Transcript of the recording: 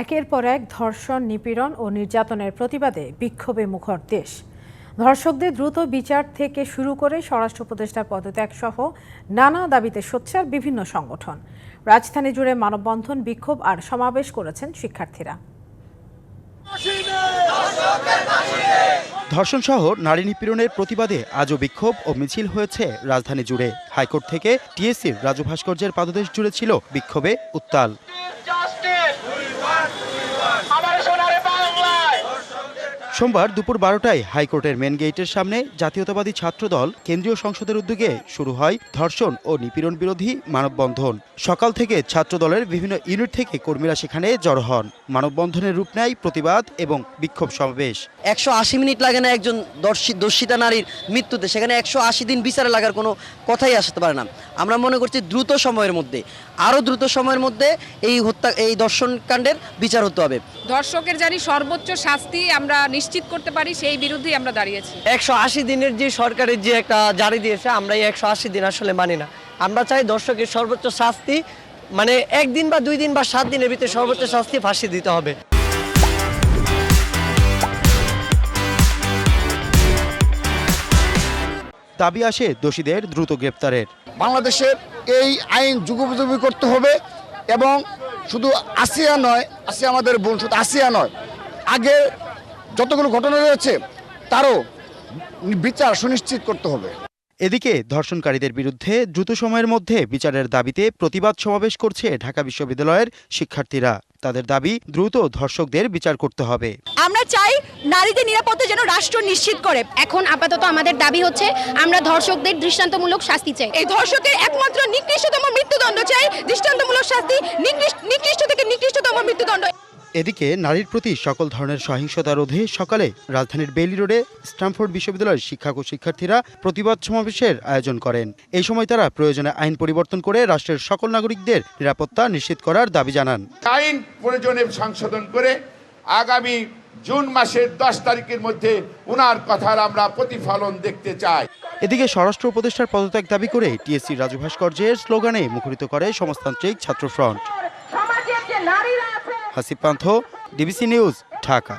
একের পর এক ধর্ষণ, নিপীড়ন ও নির্যাতনের প্রতিবাদে বিক্ষোভে মুখর দেশ। ধর্ষকদের দ্রুত বিচার থেকে শুরু করে স্বরাষ্ট্র উপদেষ্টার পদত্যাগ সহ নানা দাবিতে সোচ্চার বিভিন্ন সংগঠন। রাজধানী জুড়ে মানববন্ধন, বিক্ষোভ আর সমাবেশ করেছেন শিক্ষার্থীরা। ধর্ষণ সহ নারী নিপীড়নের প্রতিবাদে আজও বিক্ষোভ ও মিছিল হয়েছে রাজধানী জুড়ে। হাইকোর্ট থেকে টিএসসির রাজু ভাস্কর্যের পাদদেশ জুড়ে ছিল বিক্ষোভে উত্তাল। সোমবার দুপুর 12টায় হাইকোর্টের মেন গেটের সামনে জাতীয়তাবাদী ছাত্রদল কেন্দ্রীয় সংসদের উদ্যোগে শুরু হয় ধর্ষণ ও নিপীড়ন বিরোধী মানববন্ধন। সকাল থেকে ছাত্রদলের বিভিন্ন ইউনিট থেকে কর্মীরা সেখানে জড়ো হন। মানববন্ধনের রূপ নেয় প্রতিবাদ এবং বিক্ষোভ সমাবেশ। 180 মিনিট লাগে না একজন দর্শিতা নারীর মৃত্যুতে, সেখানে 180 দিন বিচারে লাগার কোনো কথাই আসতে পারে না। আমরা মনে করছি দ্রুত সময়ের মধ্যে, আরও দ্রুত সময়ের মধ্যে এই দর্শনকাণ্ডের বিচার হতে হবে। ধর্ষকের জানি সর্বোচ্চ শাস্তি আমরা নিশ্চিত করতে পারি, সেই বিরুদ্ধেই আমরা দাঁড়িয়েছি। 180 দিনের যে সরকারের যে একটা জারি দিয়েছে, আমরা এই 180 দিন আসলে মানি না। আমরা চাই ধর্ষকের সর্বোচ্চ শাস্তি, মানে 1 দিন বা 2 দিন বা 7 দিনের ভিতরে সর্বোচ্চ শাস্তি ফাঁসি দিতে হবে। দাবি আসে দোষীদের দ্রুত গ্রেপ্তারের। বাংলাদেশের এই আইন যুগোপযোগী করতে হবে এবং শুধু আসিয়া নয়, আসিয়া আমাদের বোন, শুধু আসিয়া নয়, আগে যতগুলো ঘটনা রয়েছে তারও বিচার সুনিশ্চিত করতে হবে। এদিকে ধর্ষণকারীদের বিরুদ্ধে দ্রুত সময়ের মধ্যে বিচারের দাবিতে প্রতিবাদ সমাবেশ করছে ঢাকা বিশ্ববিদ্যালয়ের শিক্ষার্থীরা। তাদের দাবি, দ্রুত ধর্ষকদের বিচার করতে হবে। আমরা চাই নারীদের নিরাপত্তা যেন রাষ্ট্র নিশ্চিত করে। এখন আপাতত আমাদের দাবি হচ্ছে আমরা ধর্ষকদের দৃষ্টান্তমূলক শাস্তি চাই। এই ধর্ষকের একমাত্র নিকৃষ্টতম মৃত্যুদণ্ড চাই, দৃষ্টান্তমূলক শাস্তি, নিকৃষ্ট থেকে নিকৃষ্টতম মৃত্যুদণ্ড। এদিকে নারীর প্রতি সকল ধরনের সহিংসতা রোধে সকালে রাজধানীর বেইলি রোডে স্ট্যামফোর্ড বিশ্ববিদ্যালয়ের শিক্ষক ও শিক্ষার্থীরা প্রতিবাদ সমাবেশের আয়োজন করেন। এই সময় তারা প্রয়োজনে আইন পরিবর্তন করে রাষ্ট্রের সকল নাগরিকদের নিরাপত্তা নিশ্চিত করার দাবি জানান। আইন প্রয়োজনে সংশোধন করে আগামী জুন মাসের 10 তারিখের মধ্যে উনার কথার আমরা প্রতিফলন দেখতে চাই। এদিকে স্বরাষ্ট্র উপদেষ্টার পদত্যাগ দাবি করে টিএসসি রাজু ভাস্কর্যের স্লোগানে মুখরিত করে সমাজতান্ত্রিক ছাত্র ফ্রন্ট। হাসিব পান্থ, ডিবিসি নিউজ, ঢাকা।